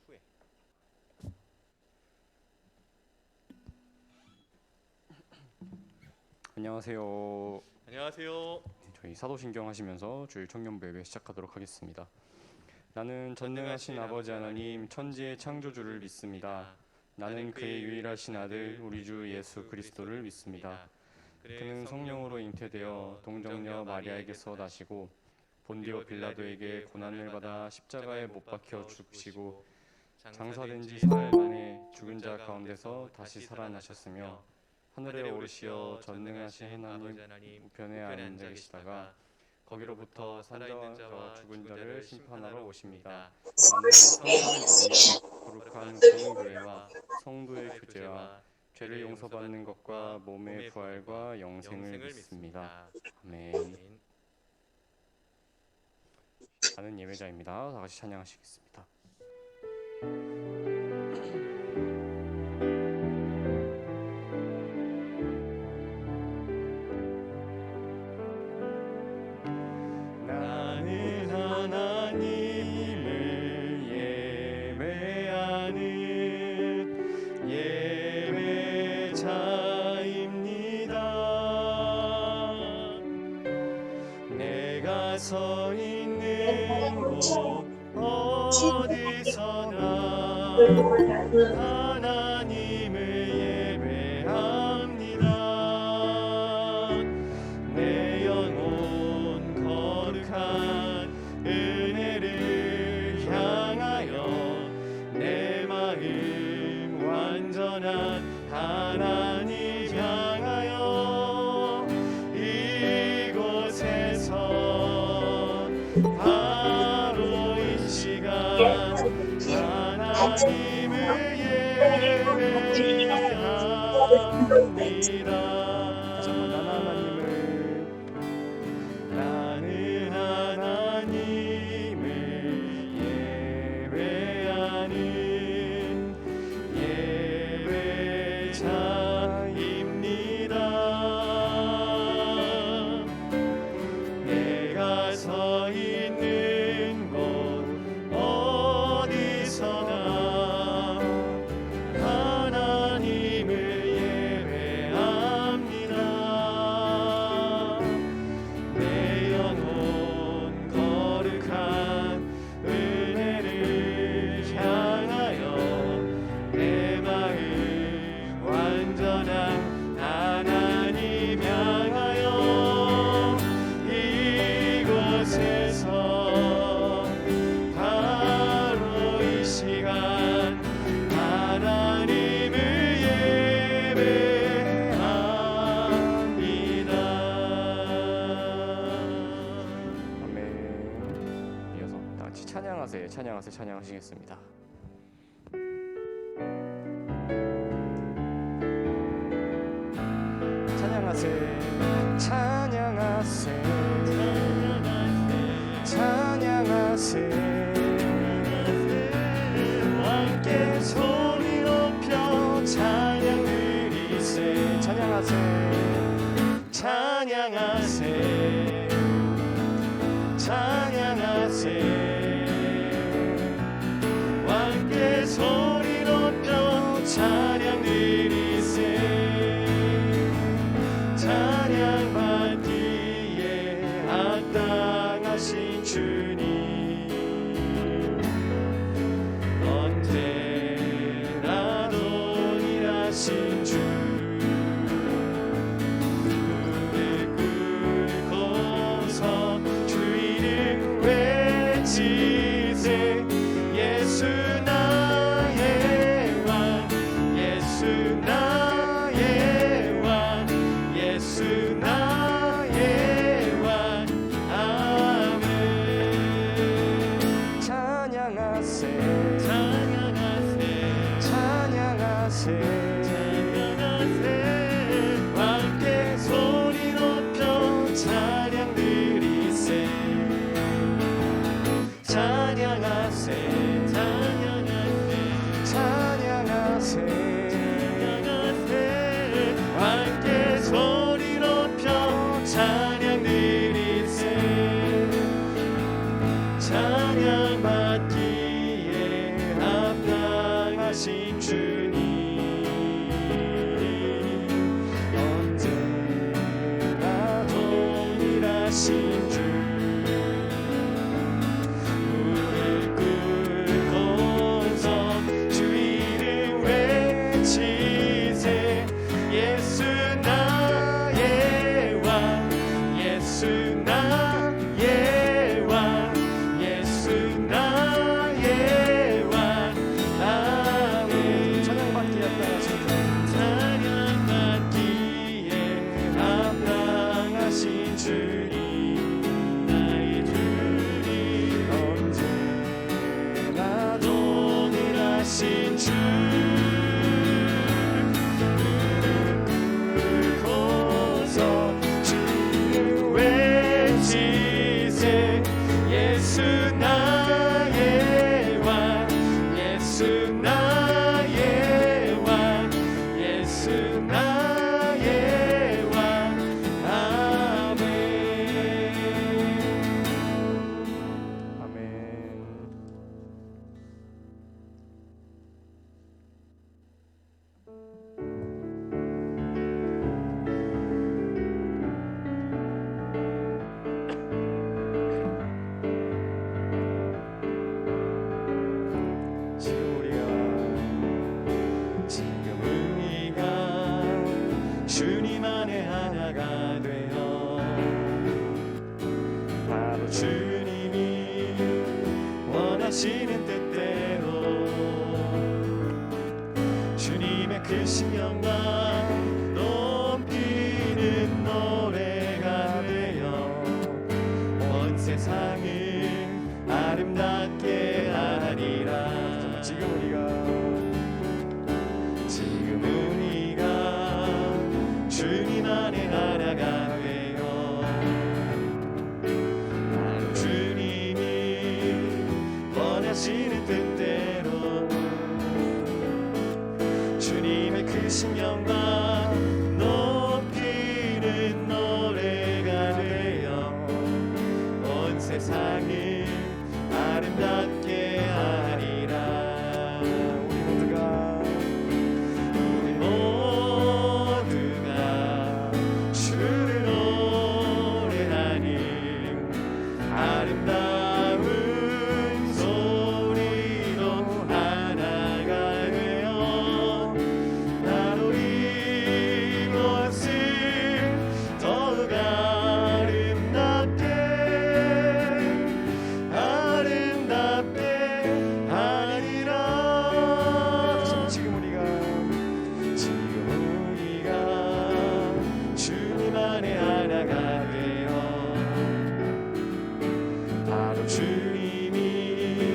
후에. 안녕하세요. 안녕하세요. 저희 사도신경 하시면서 주일 청년부 예배 시작하도록 하겠습니다. 나는 전능하신 아버지 하나님 천지의 창조주를 믿습니다. 나는 그의 유일하신 아들 우리 주 예수 그리스도를 믿습니다. 그는 성령으로 잉태되어 동정녀 마리아에게서 나시고 본디오 빌라도에게 고난을 받아 십자가에 못 박혀 죽으시고 장사된 지 사흘 만에 죽은 자 가운데서 다시 살아나셨으며 하늘에 오르시어 전능하신 하나님 우편에 앉아 계시다가 거기로부터 산자와 죽은 자를 심판하러 오십니다. 나는 성령을 믿으며 거룩한 공교회와 성도의 교제와 죄를 용서받는 것과 몸의 부활과 영생을 믿습니다. 아멘. 하는 예배자입니다. 다 같이 찬양하시겠습니다. 나는 하나님을 예배하는 예배자입니다. 내가 서 있는 곳 어디서나 하나님을 예배합니다. 내 영혼 거룩한 은혜를 향하여 내 마음 완전한 하나님 향하여 이곳에서 바로 이 시간 하나님을 예배합니다. 나는 하나님을 예배하는 예배자입니다. 내가 서 있는 곳 어디서나 하나님을 예배합니다. 내 영혼 거룩한 은혜를 향하여 내 마음 완전한 하나님 향하여 이곳에서 바로 이 시간 하나님을 예배합니다. 아멘. 이어서 다 같이 찬양하세요. 찬양하시겠습니다. 찬양하세 함께 소리 높여 찬양 드리세 찬양하세 함께 소리 높여 찬양 드리세 찬양받기에 합당하신 주님 언제라도 일하신 주 무릎 꿇고서 주 이름 외치세 예수 나의 왕 예수 나의 왕 예수 나의 왕 아멘. 찬양하세 함께 소리 높여 찬양 드리세 찬양하세 함께 소리 높여 찬양 드리세 찬양 받기에 합당하신 주님 안에 하나가 되어 바로 주님이 원하시는 뜻대로 주님의 크신 영광 높이는 노래가 되어 온 세상을 아름답게 하리라. 지금은 우리가 주님 안에 하나가 되어 바로 주님이 원하시는 뜻대로 주님의 크신 영광 높이는 노래가 되어 온 세상을 아름답게 하리라. 우리 모두가 주를 노래하니 아름다운 소리로 하나가 되어 나로 이곳을 더욱 아름답게 하리라. 지금 우리가 주님 안에 하나가 되어 바로 주님이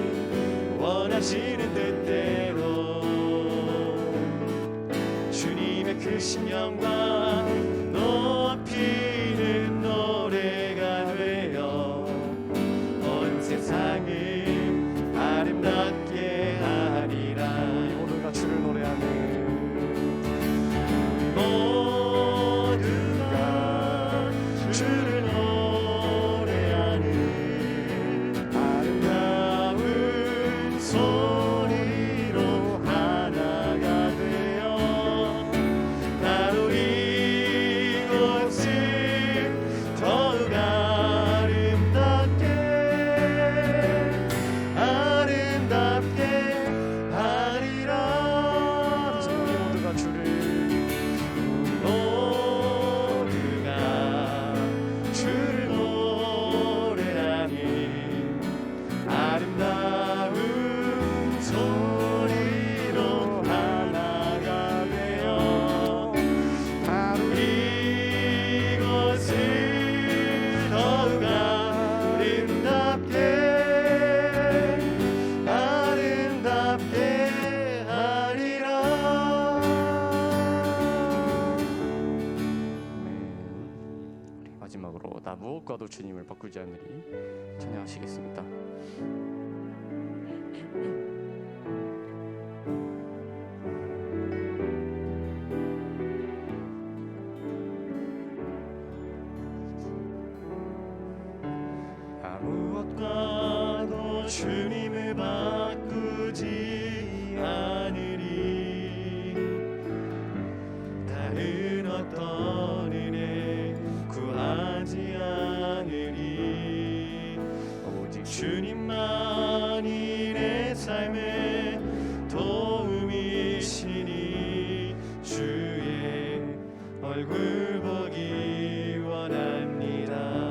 원하시는 뜻대로 주님의 크신 영광 높이는 노래가 되어 온 세상을 아름답게 하리라. 우리 모두가 주를 노래하는 주를 노래하는 아름다운 소리로 하나가 되어 나로 이곳을 더욱 아름답게 하리라. 모두가 주를 아름다운 소리로 하나가 되어 바로 이곳을 더욱 아름답게 하리라. 우리 마지막으로 나 무엇과도 주님을 바꾸지 않으리 찬양하시겠습니다. 무엇과도 주님을 바꾸지 않으리. 다른 어떤 은혜 구하지 않으리. 오직 주님만이 내 삶의 도움이시니 주의 얼굴 보기 원합니다.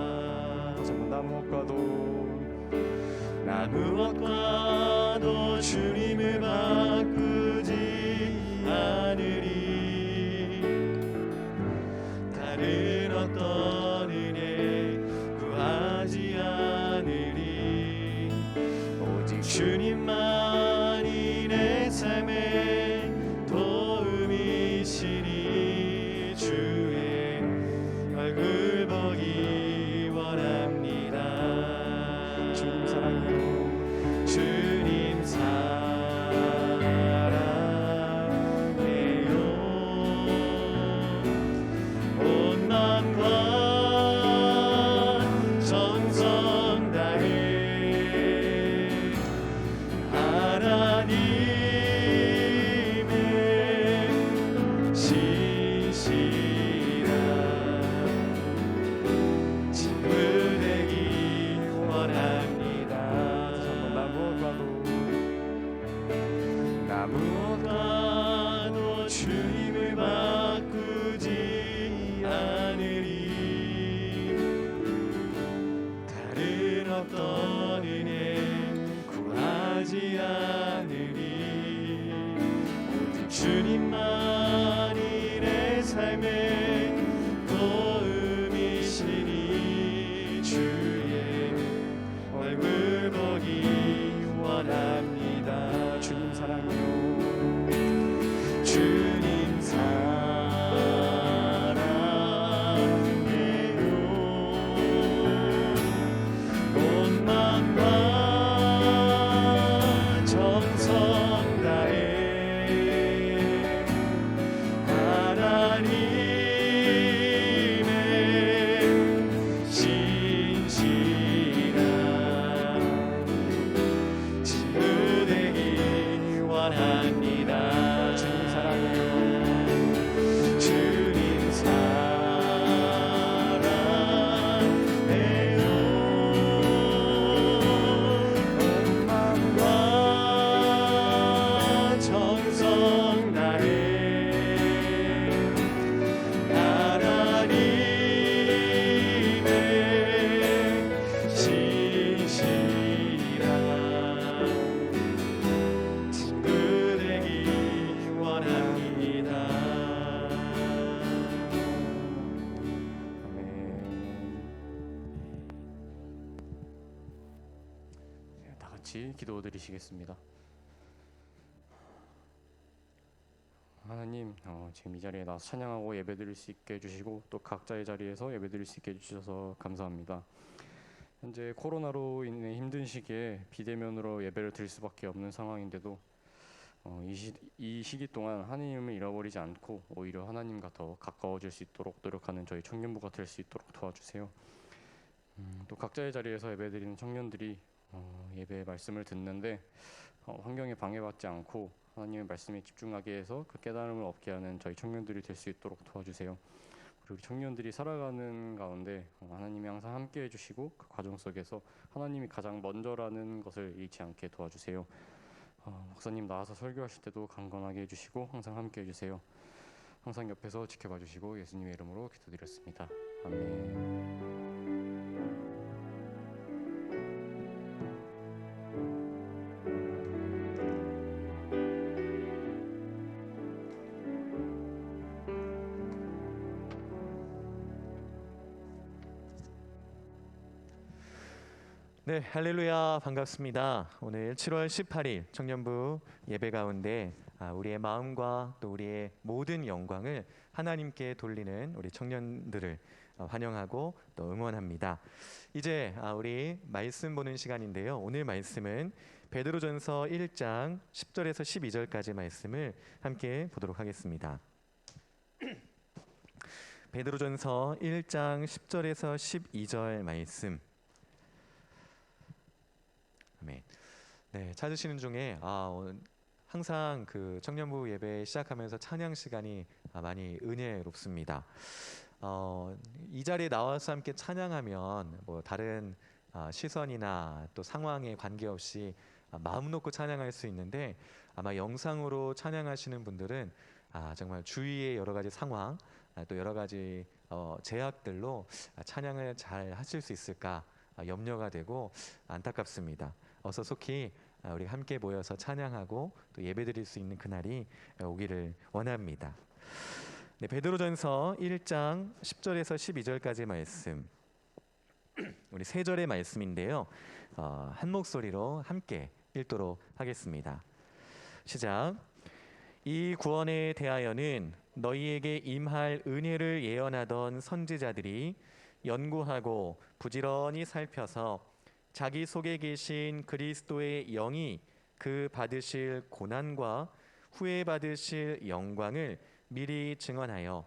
나 무엇과도 주님을 바꾸지 않으리. 다른 어떤 은혜 구하지 않으리. 오직 주님만이 내 삶의 무엇과도 주님을 바꾸지 않으리. 다른 어떤 은혜 구하지 않으리. 오직 주님만이 내 삶의 도움이시니 주의 얼굴 보기 원합니다. 주님 사랑해요. 주님 사랑해요. 온 마음과 정성 다해 하나님의 신실한 친구 되기 원합니다. 주님 사랑해요. 주님 사랑해요. 온 마음과 정성 다해 하나님의 신실한 친구 되기 원합니다. 아멘. 네, 다 같이 기도드리시겠습니다. 하나님, 지금 이 자리에 나서 찬양하고 예배드릴 수 있게 해주시고 또 각자의 자리에서 예배드릴 수 있게 해주셔서 감사합니다. 현재 코로나로 인해 힘든 시기에 비대면으로 예배를 드릴 수밖에 없는 상황인데도 이 시기 동안 하나님을 잃어버리지 않고 오히려 하나님과 더 가까워질 수 있도록 노력하는 저희 청년부가 될 수 있도록 도와주세요. 또 각자의 자리에서 예배드리는 청년들이 예배의 말씀을 듣는데 환경에 방해받지 않고 하나님의 말씀에 집중하게 해서 그 깨달음을 얻게 하는 저희 청년들이 될 수 있도록 도와주세요. 그리고 청년들이 살아가는 가운데 하나님이 항상 함께 해주시고 그 과정 속에서 하나님이 가장 먼저라는 것을 잃지 않게 도와주세요. 목사님 나와서 설교하실 때도 강건하게 해주시고 항상 함께 해주세요. 항상 옆에서 지켜봐 주시고 예수님의 이름으로 기도드렸습니다. 아멘. 네, 할렐루야, 반갑습니다. 오늘 7월 18일 청년부 예배 가운데 우리의 마음과 또 우리의 모든 영광을 하나님께 돌리는 우리 청년들을 환영하고 또 응원합니다. 이제 우리 말씀 보는 시간인데요. 오늘 말씀은 베드로전서 1장 10절에서 12절까지 말씀을 함께 보도록 하겠습니다. 베드로전서 1장 10절에서 12절 말씀. 아멘. 네, 찾으시는 중에 항상 그 청년부 예배 시작하면서 찬양 시간이 많이 은혜롭습니다. 이 자리에 나와서 함께 찬양하면 뭐 다른 시선이나 또 상황에 관계없이 마음 놓고 찬양할 수 있는데 아마 영상으로 찬양하시는 분들은 정말 주위의 여러 가지 상황 또 여러 가지 제약들로 찬양을 잘 하실 수 있을까 염려가 되고 안타깝습니다. 어서 속히 우리 함께 모여서 찬양하고 또 예배드릴 수 있는 그날이 오기를 원합니다. 네, 베드로전서 1장 10절에서 12절까지 말씀, 우리 세 절의 말씀인데요. 한 목소리로 함께 읽도록 하겠습니다. 시작. 이 구원에 대하여는 너희에게 임할 은혜를 예언하던 선지자들이 연구하고 부지런히 살펴서 자기 속에 계신 그리스도의 영이 그 받으실 고난과 후에 받으실 영광을 미리 증언하여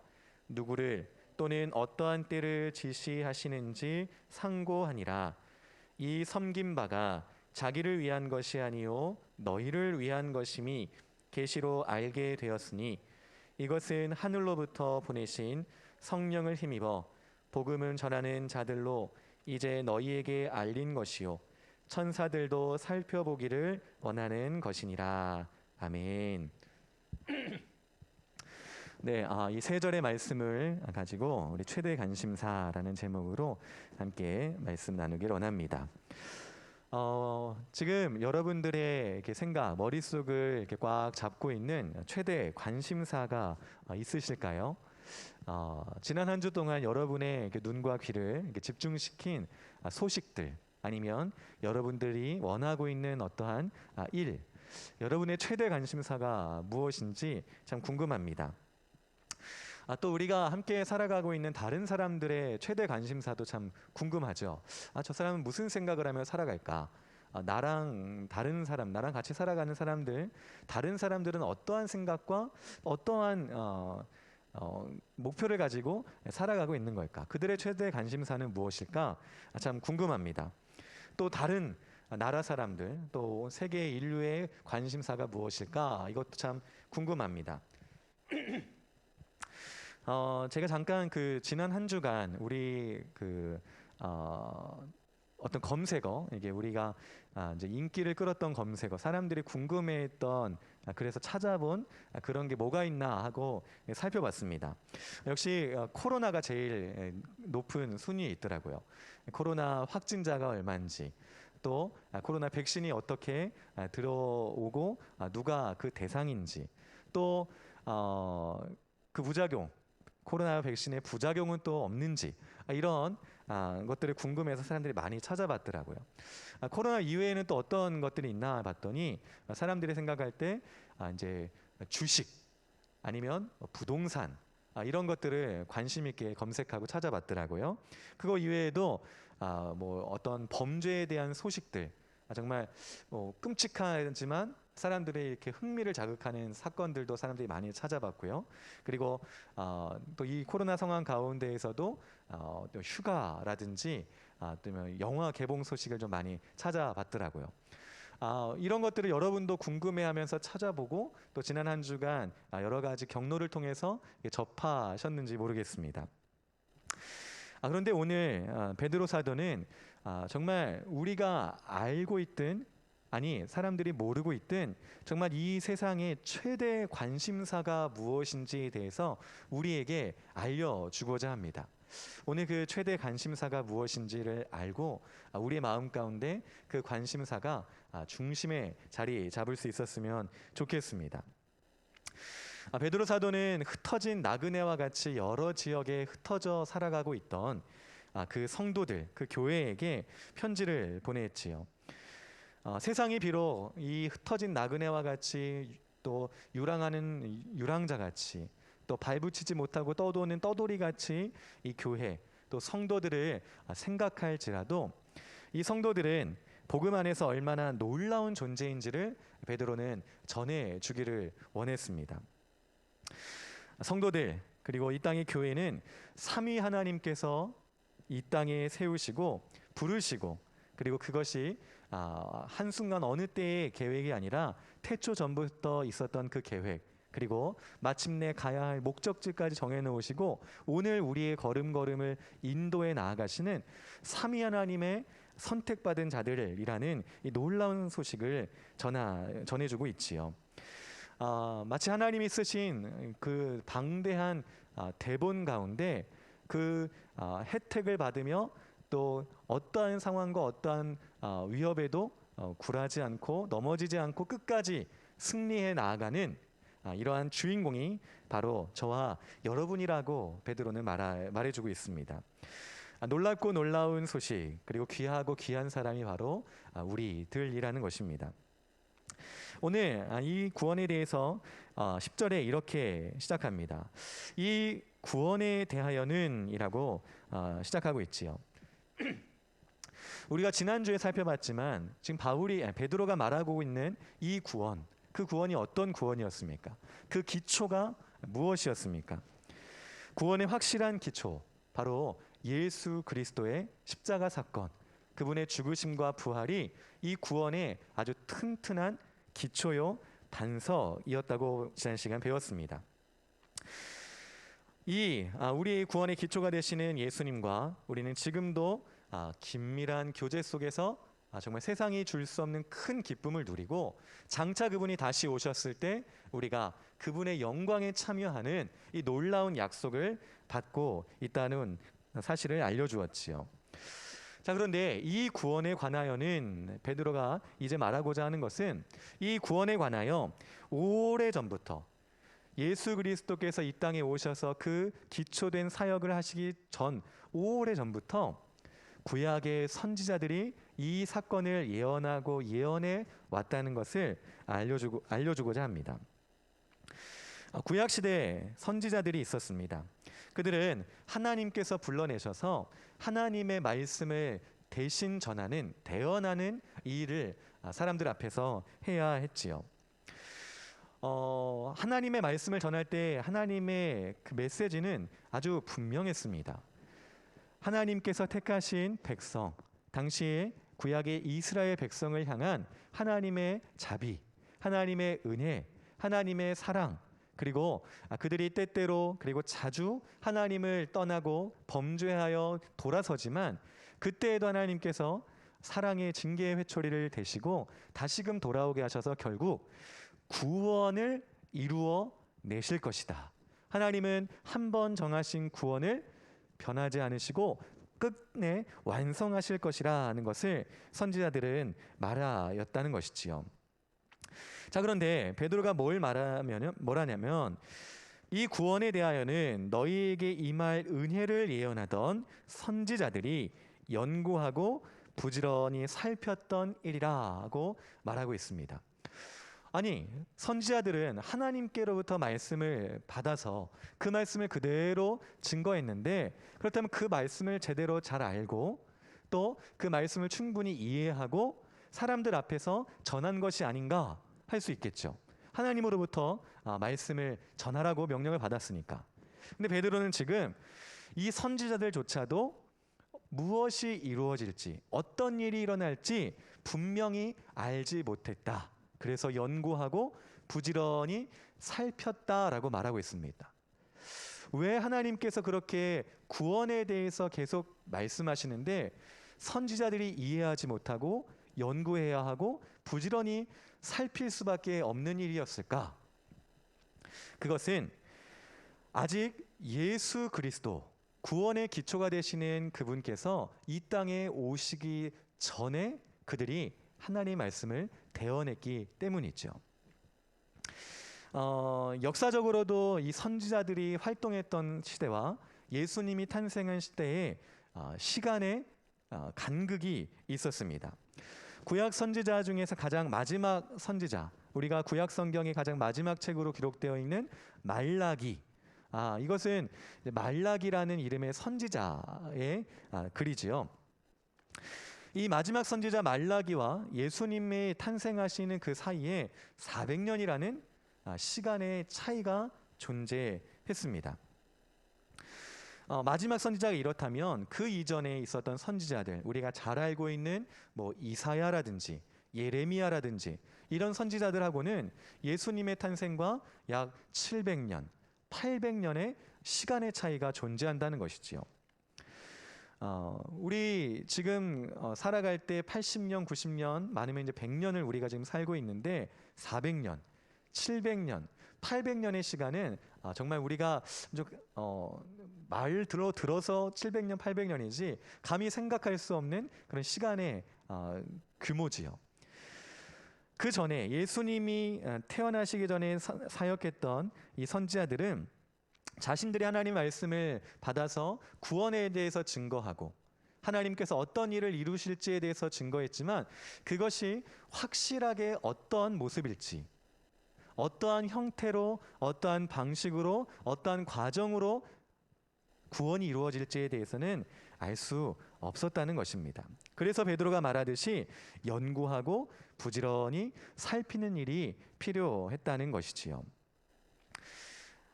누구를 또는 어떠한 때를 지시하시는지 상고하니라. 이 섬긴 바가 자기를 위한 것이 아니요 너희를 위한 것임이 계시로 알게 되었으니 이것은 하늘로부터 보내신 성령을 힘입어 복음을 전하는 자들로 이제 너희에게 알린 것이요 천사들도 살펴보기를 원하는 것이니라. 아멘. 네, 이 세 절의 말씀을 가지고 우리 최대 관심사라는 제목으로 함께 말씀 나누길 원합니다. 지금 여러분들의 이렇게 생각, 머릿속을 이렇게 꽉 잡고 있는 최대 관심사가 있으실까요? 지난 한 주 동안 여러분의 이렇게 눈과 귀를 이렇게 집중시킨 소식들, 아니면 여러분들이 원하고 있는 어떠한 일, 여러분의 최대 관심사가 무엇인지 참 궁금합니다. 또 우리가 함께 살아가고 있는 다른 사람들의 최대 관심사도 참 궁금하죠. 저 사람은 무슨 생각을 하며 살아갈까? 나랑 다른 사람, 나랑 같이 살아가는 사람들, 다른 사람들은 어떠한 생각과 어떠한 목표를 가지고 살아가고 있는 걸까? 그들의 최대 관심사는 무엇일까? 참 궁금합니다. 또 다른 나라 사람들, 또 세계 인류의 관심사가 무엇일까? 이것도 참 궁금합니다. 제가 잠깐 지난 한 주간 우리 어떤 검색어, 이게 우리가 이제 인기를 끌었던 검색어, 사람들이 궁금해했던, 그래서 찾아본 그런 게 뭐가 있나 하고 살펴봤습니다. 역시 코로나가 제일 높은 순위에 있더라고요. 코로나 확진자가 얼마인지, 또 코로나 백신이 어떻게 들어오고 누가 그 대상인지, 또 그 부작용, 코로나 백신의 부작용은 또 없는지, 이런 것들을 궁금해서 사람들이 많이 찾아봤더라고요. 코로나 이외에는 또 어떤 것들이 있나 봤더니 사람들이 생각할 때 이제 주식, 아니면 부동산, 이런 것들을 관심 있게 검색하고 찾아봤더라고요. 그거 이외에도 뭐 어떤 범죄에 대한 소식들, 정말 끔찍하지만 사람들의 이렇게 흥미를 자극하는 사건들도 사람들이 많이 찾아봤고요. 그리고 또 이 코로나 상황 가운데에서도 또 휴가라든지 또 영화 개봉 소식을 좀 많이 찾아봤더라고요. 이런 것들을 여러분도 궁금해하면서 찾아보고 또 지난 한 주간 여러 가지 경로를 통해서 접하셨는지 모르겠습니다. 그런데 오늘 베드로 사도는 정말 우리가 알고 있든, 아니 사람들이 모르고 있든, 정말 이 세상의 최대 관심사가 무엇인지에 대해서 우리에게 알려주고자 합니다. 오늘 그 최대 관심사가 무엇인지를 알고 우리의 마음 가운데 그 관심사가 중심에 자리 잡을 수 있었으면 좋겠습니다. 베드로 사도는 흩어진 나그네와 같이 여러 지역에 흩어져 살아가고 있던 그 성도들, 그 교회에게 편지를 보냈지요. 세상이 비록 이 흩어진 나그네와 같이, 또 유랑하는 유랑자 같이, 또 발붙이지 못하고 떠도는 떠돌이 같이 이 교회, 또 성도들을 생각할지라도 이 성도들은 복음 안에서 얼마나 놀라운 존재인지를 베드로는 전해주기를 원했습니다. 성도들, 그리고 이 땅의 교회는 삼위 하나님께서 이 땅에 세우시고 부르시고, 그리고 그것이 한순간 어느 때의 계획이 아니라 태초 전부터 있었던 그 계획, 그리고 마침내 가야 할 목적지까지 정해놓으시고 오늘 우리의 걸음걸음을 인도해 나아가시는 삼위 하나님의 선택받은 자들이라는 이 놀라운 소식을 전해주고 있지요. 마치 하나님이 쓰신 그 방대한 대본 가운데 그 혜택을 받으며 또 어떠한 상황과 어떠한 위협에도 굴하지 않고 넘어지지 않고 끝까지 승리해 나아가는 이러한 주인공이 바로 저와 여러분이라고 베드로는 말해주고 있습니다. 놀랍고 놀라운 소식, 그리고 귀하고 귀한 사람이 바로 우리들이라는 것입니다. 오늘 이 구원에 대해서 10절에 이렇게 시작합니다. 이 구원에 대하여는 이라고 시작하고 있지요. 우리가 지난주에 살펴봤지만 지금 베드로가 말하고 있는 이 구원, 그 구원이 어떤 구원이었습니까? 그 기초가 무엇이었습니까? 구원의 확실한 기초, 바로 예수 그리스도의 십자가 사건, 그분의 죽으심과 부활이 이 구원의 아주 튼튼한 기초요 단서이었다고 지난 시간 배웠습니다. 우리의 구원의 기초가 되시는 예수님과 우리는 지금도 긴밀한 교제 속에서 정말 세상이 줄 수 없는 큰 기쁨을 누리고 장차 그분이 다시 오셨을 때 우리가 그분의 영광에 참여하는 이 놀라운 약속을 받고 있다는 사실을 알려주었지요. 자, 그런데 이 구원에 관하여는 베드로가 이제 말하고자 하는 것은 이 구원에 관하여 오래전부터 예수 그리스도께서 이 땅에 오셔서 그 기초된 사역을 하시기 전 오래전부터 구약의 선지자들이 이 사건을 예언하고 예언해 왔다는 것을 알려주고자 합니다. 구약 시대에 선지자들이 있었습니다. 그들은 하나님께서 불러내셔서 하나님의 말씀을 대신 전하는, 대언하는 이 일을 사람들 앞에서 해야 했지요. 하나님의 말씀을 전할 때 하나님의 그 메시지는 아주 분명했습니다. 하나님께서 택하신 백성, 당시에 구약의 이스라엘 백성을 향한 하나님의 자비, 하나님의 은혜, 하나님의 사랑, 그리고 그들이 때때로 그리고 자주 하나님을 떠나고 범죄하여 돌아서지만 그때에도 하나님께서 사랑의 징계의 회초리를 대시고 다시금 돌아오게 하셔서 결국 구원을 이루어 내실 것이다. 하나님은 한 번 정하신 구원을 변하지 않으시고 끝내 완성하실 것이라는 것을 선지자들은 말하였다는 것이지요. 자, 그런데 베드로가 뭐라냐면 이 구원에 대하여는 너희에게 임할 은혜를 예언하던 선지자들이 연구하고 부지런히 살폈던 일이라고 말하고 있습니다. 아니, 선지자들은 하나님께로부터 말씀을 받아서 그 말씀을 그대로 증거했는데, 그렇다면 그 말씀을 제대로 잘 알고 또 그 말씀을 충분히 이해하고 사람들 앞에서 전한 것이 아닌가 할 수 있겠죠. 하나님으로부터 말씀을 전하라고 명령을 받았으니까. 근데 베드로는 지금 이 선지자들조차도 무엇이 이루어질지, 어떤 일이 일어날지 분명히 알지 못했다. 그래서 연구하고 부지런히 살폈다라고 말하고 있습니다. 왜 하나님께서 그렇게 구원에 대해서 계속 말씀하시는데 선지자들이 이해하지 못하고 연구해야 하고 부지런히 살필 수밖에 없는 일이었을까? 그것은 아직 예수 그리스도, 구원의 기초가 되시는 그분께서 이 땅에 오시기 전에 그들이 하나님의 말씀을 대언했기 때문이죠. 역사적으로도 이 선지자들이 활동했던 시대와 예수님이 탄생한 시대에 시간의 간극이 있었습니다. 구약 선지자 중에서 가장 마지막 선지자, 우리가 구약 성경의 가장 마지막 책으로 기록되어 있는 말라기, 이것은 말라기라는 이름의 선지자의 글이지요. 이 마지막 선지자 말라기와 예수님의 탄생하시는 그 사이에 400년이라는 시간의 차이가 존재했습니다. 마지막 선지자가 이렇다면 그 이전에 있었던 선지자들, 우리가 잘 알고 있는 이사야라든지 예레미야라든지 이런 선지자들하고는 예수님의 탄생과 약 700년, 800년의 시간의 차이가 존재한다는 것이지요. 우리 지금 살아갈 때 80년, 90년, 많으면 이제 100년을 우리가 지금 살고 있는데 400년, 700년, 800년의 시간은 정말 우리가 말 들어서 700년, 800년이지 감히 생각할 수 없는 그런 시간의 규모지요. 그 전에 예수님이 태어나시기 전에 사역했던 이 선지자들은 자신들이 하나님 말씀을 받아서 구원에 대해서 증거하고 하나님께서 어떤 일을 이루실지에 대해서 증거했지만 그것이 확실하게 어떠한 모습일지, 어떠한 형태로, 어떠한 방식으로, 어떠한 과정으로 구원이 이루어질지에 대해서는 알 수 없었다는 것입니다. 그래서 베드로가 말하듯이 연구하고 부지런히 살피는 일이 필요했다는 것이지요.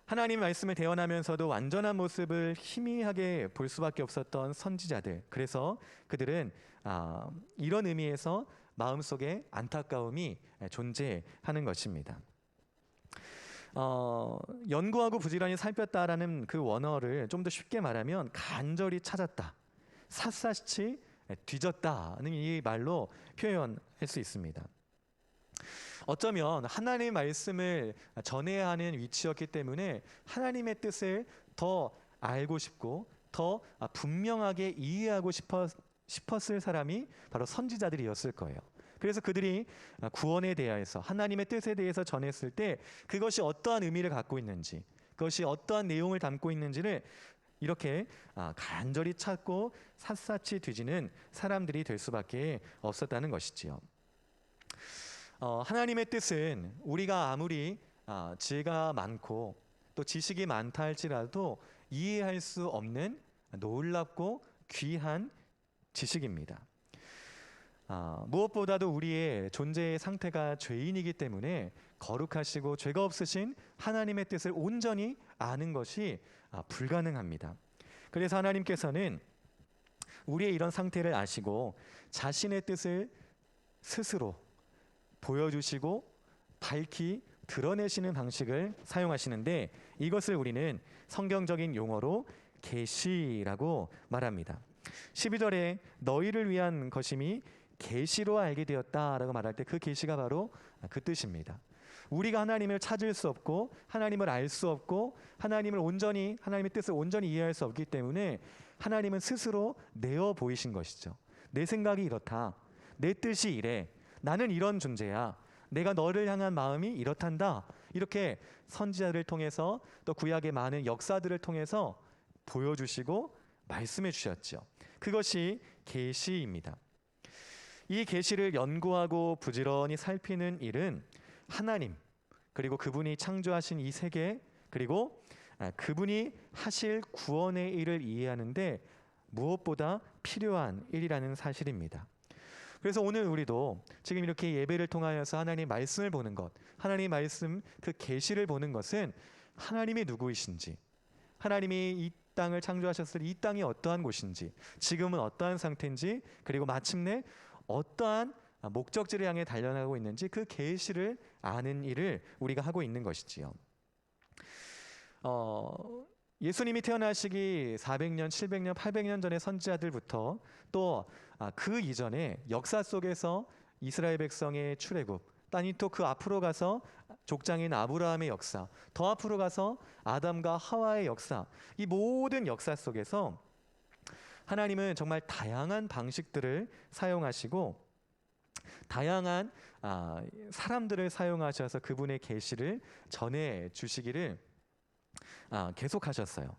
하나님 말씀을 대언하면서도 완전한 모습을 희미하게 볼 수밖에 없었던 선지자들, 그래서 그들은 이런 의미에서 마음속에 안타까움이 존재하는 것입니다. 연구하고 부지런히 살폈다라는 그 원어를 좀 더 쉽게 말하면 간절히 찾았다, 샅샅이 뒤졌다는 이 말로 표현할 수 있습니다. 어쩌면 하나님의 말씀을 전해야 하는 위치였기 때문에 하나님의 뜻을 더 알고 싶고 더 분명하게 이해하고 싶었을 사람이 바로 선지자들이었을 거예요. 그래서 그들이 구원에 대해서 하나님의 뜻에 대해서 전했을 때 그것이 어떠한 의미를 갖고 있는지, 그것이 어떠한 내용을 담고 있는지를 이렇게 간절히 찾고 샅샅이 뒤지는 사람들이 될 수밖에 없었다는 것이지요. 하나님의 뜻은 우리가 아무리 지혜가 많고 또 지식이 많다 할지라도 이해할 수 없는 놀랍고 귀한 지식입니다. 무엇보다도 우리의 존재의 상태가 죄인이기 때문에 거룩하시고 죄가 없으신 하나님의 뜻을 온전히 아는 것이 불가능합니다. 그래서 하나님께서는 우리의 이런 상태를 아시고 자신의 뜻을 스스로 보여주시고 밝히 드러내시는 방식을 사용하시는데 이것을 우리는 성경적인 용어로 계시라고 말합니다. 12절에 너희를 위한 것임이 계시로 알게 되었다라고 말할 때 그 계시가 바로 그 뜻입니다. 우리가 하나님을 찾을 수 없고 하나님을 알 수 없고 하나님의 뜻을 온전히 이해할 수 없기 때문에 하나님은 스스로 내어 보이신 것이죠. 내 생각이 이렇다. 내 뜻이 이래. 나는 이런 존재야. 내가 너를 향한 마음이 이렇단다. 이렇게 선지자를 통해서 또 구약의 많은 역사들을 통해서 보여주시고 말씀해 주셨죠. 그것이 계시입니다. 이 계시를 연구하고 부지런히 살피는 일은 하나님 그리고 그분이 창조하신 이 세계 그리고 그분이 하실 구원의 일을 이해하는데 무엇보다 필요한 일이라는 사실입니다. 그래서 오늘 우리도 지금 이렇게 예배를 통하여서 하나님의 말씀을 보는 것, 하나님의 말씀 그 계시를 보는 것은 하나님이 누구이신지, 하나님이 이 땅을 창조하셨을 이 땅이 어떠한 곳인지, 지금은 어떠한 상태인지, 그리고 마침내 어떠한 목적지를 향해 달려나가고 있는지 그 계시를 아는 일을 우리가 하고 있는 것이지요. 예수님이 태어나시기 400년, 700년, 800년 전의 선지자들부터 또 그 이전에 역사 속에서 이스라엘 백성의 출애굽, 아니 또 그 앞으로 가서 족장인 아브라함의 역사, 더 앞으로 가서 아담과 하와의 역사, 이 모든 역사 속에서 하나님은 정말 다양한 방식들을 사용하시고 다양한 사람들을 사용하셔서 그분의 계시를 전해 주시기를 계속하셨어요.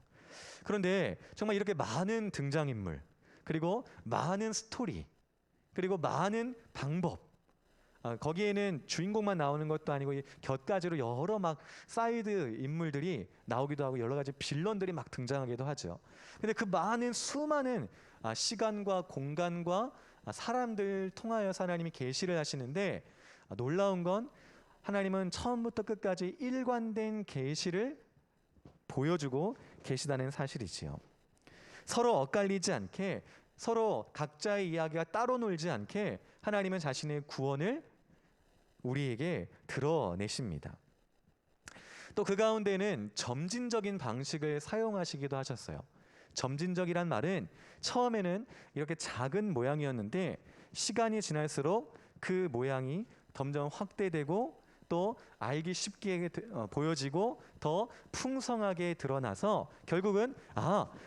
그런데 정말 이렇게 많은 등장인물 그리고 많은 스토리 그리고 많은 방법 거기에는 주인공만 나오는 것도 아니고 곁가지로 여러 막 사이드 인물들이 나오기도 하고 여러 가지 빌런들이 막 등장하기도 하죠. 근데 그 많은 수많은 시간과 공간과 사람들 통하여서 하나님이 계시를 하시는데 놀라운 건 하나님은 처음부터 끝까지 일관된 계시를 보여주고 계시다는 사실이지요. 서로 엇갈리지 않게 서로 각자의 이야기가 따로 놀지 않게 하나님은 자신의 구원을 우리에게 드러내십니다. 또 그 가운데는 점진적인 방식을 사용하시기도 하셨어요. 점진적이란 말은 처음에는 이렇게 작은 모양이었는데 시간이 지날수록 그 모양이 점점 확대되고 또 알기 쉽게 보여지고 더 풍성하게 드러나서 결국은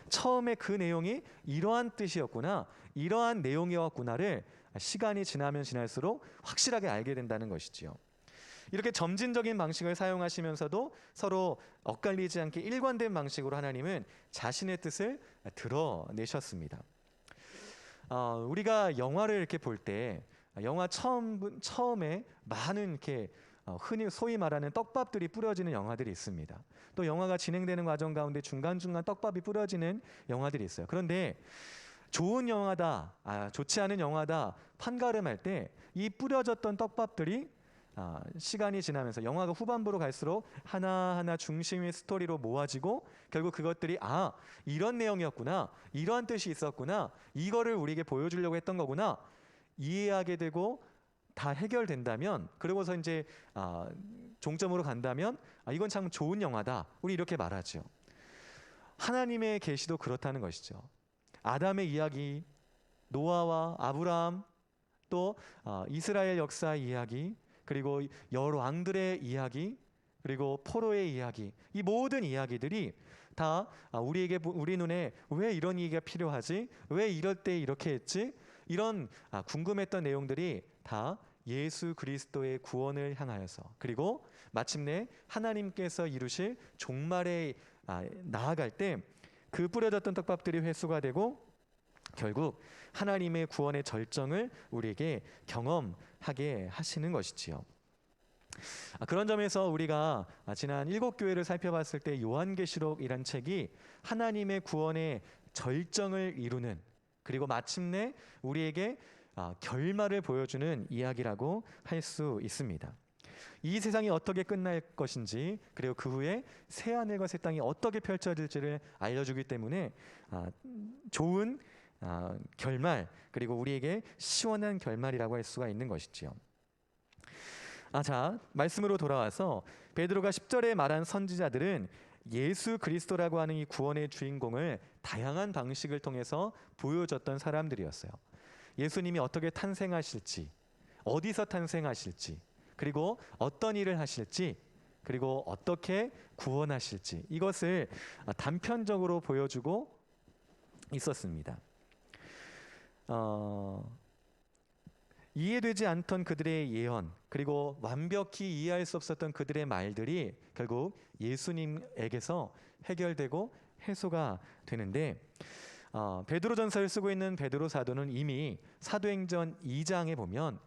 처음에 그 내용이 이러한 뜻이었구나, 이러한 내용이었구나를 시간이 지나면 지날수록 확실하게 알게 된다는 것이지요. 이렇게 점진적인 방식을 사용하시면서도 서로 엇갈리지 않게 일관된 방식으로 하나님은 자신의 뜻을 드러내셨습니다. 우리가 영화를 이렇게 볼 때 영화 처음에 많은 이렇게 흔히 소위 말하는 떡밥들이 뿌려지는 영화들이 있습니다. 또 영화가 진행되는 과정 가운데 중간중간 떡밥이 뿌려지는 영화들이 있어요. 그런데 좋은 영화다, 좋지 않은 영화다 판가름할 때 이 뿌려졌던 떡밥들이 시간이 지나면서 영화가 후반부로 갈수록 하나하나 중심의 스토리로 모아지고 결국 그것들이 이런 내용이었구나, 이러한 뜻이 있었구나, 이거를 우리에게 보여주려고 했던 거구나 이해하게 되고 다 해결된다면, 그러고서 이제 종점으로 간다면 이건 참 좋은 영화다, 우리 이렇게 말하죠. 하나님의 계시도 그렇다는 것이죠. 아담의 이야기 노아와 아브라함, 또 이스라엘 역사 이야기, 그리고 여러 왕들의 이야기, 그리고 포로의 이야기, 이 모든 이야기들이 다 우리 눈에 왜 이런 얘기가 필요하지? 왜 이럴 때 이렇게 했지? 이런 궁금했던 내용들이 다 예수 그리스도의 구원을 향하여서, 그리고 마침내 하나님께서 이루실 종말에 나아갈 때 그 뿌려졌던 떡밥들이 회수가 되고 결국 하나님의 구원의 절정을 우리에게 경험하게 하시는 것이지요. 그런 점에서 우리가 지난 7교회를 살펴봤을 때 요한계시록이란 책이 하나님의 구원의 절정을 이루는, 그리고 마침내 우리에게 결말을 보여주는 이야기라고 할 수 있습니다. 이 세상이 어떻게 끝날 것인지, 그리고 그 후에 새하늘과 새 땅이 어떻게 펼쳐질지를 알려주기 때문에 좋은 결말, 그리고 우리에게 시원한 결말이라고 할 수가 있는 것이지요. 자, 말씀으로 돌아와서 베드로가 10절에 말한 선지자들은 예수 그리스도라고 하는 이 구원의 주인공을 다양한 방식을 통해서 보여줬던 사람들이었어요. 예수님이 어떻게 탄생하실지, 어디서 탄생하실지, 그리고 어떤 일을 하실지, 그리고 어떻게 구원하실지, 이것을 단편적으로 보여주고 있었습니다. 이해되지 않던 그들의 예언, 그리고 완벽히 이해할 수 없었던 그들의 말들이 결국 예수님에게서 해결되고 해소가 되는데, 베드로전서를 쓰고 있는 베드로 사도는 이미 사도행전 2장에 보면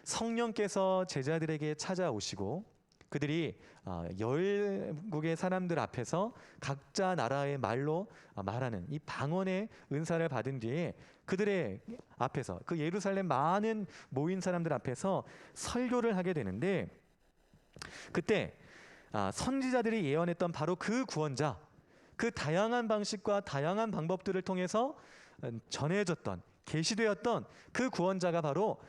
성령께서 제자들에게 찾아오시고 그들이 열국의 사람들 앞에서 각자 나라의 말로 말하는 이 방언의 은사를 받은 뒤에 그들의 앞에서, 그 예루살렘 많은 모인 사람들 앞에서 설교를 하게 되는데, 그때 선지자들이 예언했던 바로 그 구원자, 그 다양한 방식과 다양한 방법들을 통해서 전해졌던, 계시되었던 그 구원자가 바로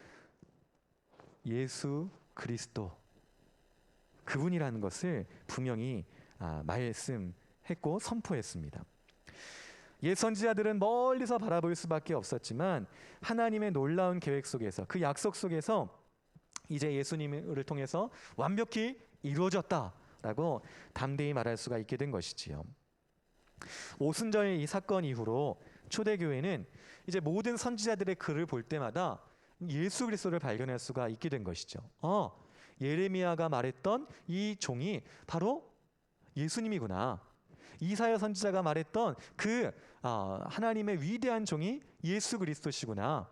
예수 그리스도, 그분이라는 것을 분명히 말씀했고 선포했습니다. 옛 선지자들은 멀리서 바라볼 수밖에 없었지만 하나님의 놀라운 계획 속에서, 그 약속 속에서 이제 예수님을 통해서 완벽히 이루어졌다라고 담대히 말할 수가 있게 된 것이지요. 오순절 이 사건 이후로 초대교회는 이제 모든 선지자들의 글을 볼 때마다 예수 그리스도를 발견할 수가 있게 된 것이죠. 예레미야가 말했던 이 종이 바로 예수님이구나. 이사야 선지자가 말했던 그 하나님의 위대한 종이 예수 그리스도시구나.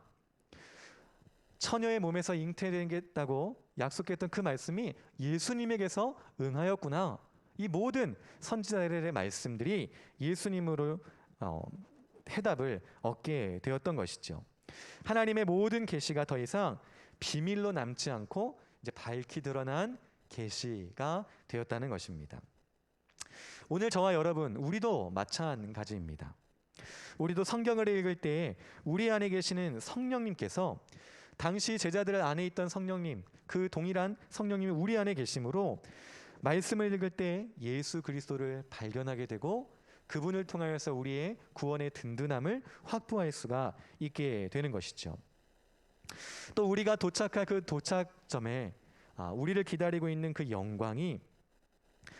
처녀의 몸에서 잉태되겠다고 약속했던 그 말씀이 예수님에게서 응하였구나. 이 모든 선지자들의 말씀들이 예수님으로 해답을 얻게 되었던 것이죠. 하나님의 모든 계시가 더 이상 비밀로 남지 않고 이제 밝히 드러난 계시가 되었다는 것입니다. 오늘 저와 여러분, 우리도 마찬가지입니다. 우리도 성경을 읽을 때 우리 안에 계시는 성령님께서, 당시 제자들 안에 있던 성령님, 그 동일한 성령님이 우리 안에 계심으로 말씀을 읽을 때 예수 그리스도를 발견하게 되고 그분을 통하여서 우리의 구원의 든든함을 확보할 수가 있게 되는 것이죠. 또 우리가 도착할 그 도착점에 우리를 기다리고 있는 그 영광이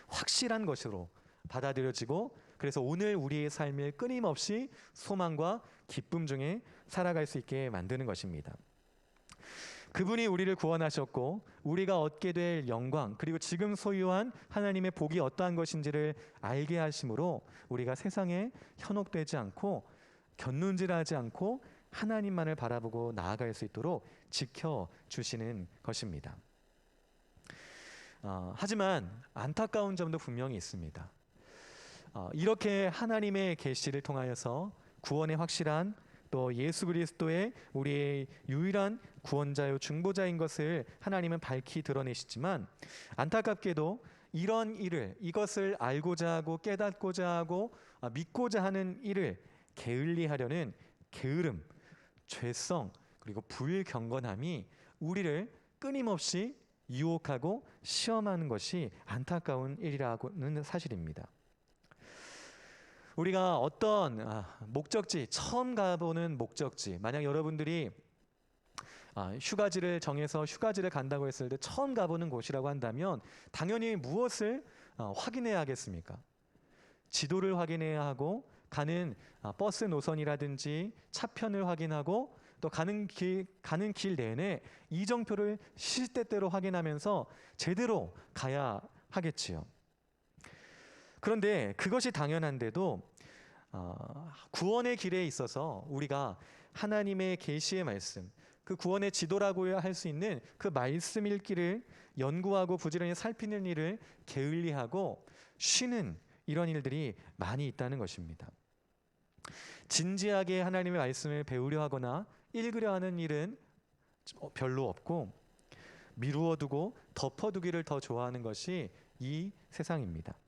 확실한 것으로 받아들여지고, 그래서 오늘 우리의 삶을 끊임없이 소망과 기쁨 중에 살아갈 수 있게 만드는 것입니다. 그분이 우리를 구원하셨고 우리가 얻게 될 영광, 그리고 지금 소유한 하나님의 복이 어떠한 것인지를 알게 하심으로 우리가 세상에 현혹되지 않고 곁눈질하지 않고 하나님만을 바라보고 나아갈 수 있도록 지켜주시는 것입니다. 하지만 안타까운 점도 분명히 있습니다. 이렇게 하나님의 계시를 통하여서 구원의 확실한, 또 예수 그리스도의 우리의 유일한 구원자요 중보자인 것을 하나님은 밝히 드러내시지만, 안타깝게도 이런 일을, 이것을 알고자 하고 깨닫고자 하고 믿고자 하는 일을 게을리하려는 게으름, 죄성, 그리고 불경건함이 우리를 끊임없이 유혹하고 시험하는 것이 안타까운 일이라고는 사실입니다. 우리가 어떤 목적지, 처음 가보는 목적지, 만약 여러분들이 휴가지를 정해서 휴가지를 간다고 했을 때 처음 가보는 곳이라고 한다면 당연히 무엇을 확인해야 하겠습니까? 지도를 확인해야 하고 가는 버스 노선이라든지 차편을 확인하고 또 가는 길 내내 이정표를 시시때때로 확인하면서 제대로 가야 하겠지요. 그런데 그것이 당연한데도 구원의 길에 있어서 우리가 하나님의 계시의 말씀, 그 구원의 지도라고 할 수 있는 그 말씀 읽기를 연구하고 부지런히 살피는 일을 게을리하고 쉬는 이런 일들이 많이 있다는 것입니다. 진지하게 하나님의 말씀을 배우려 하거나 읽으려 하는 일은 별로 없고 미루어 두고 덮어두기를 더 좋아하는 것이 이 세상입니다.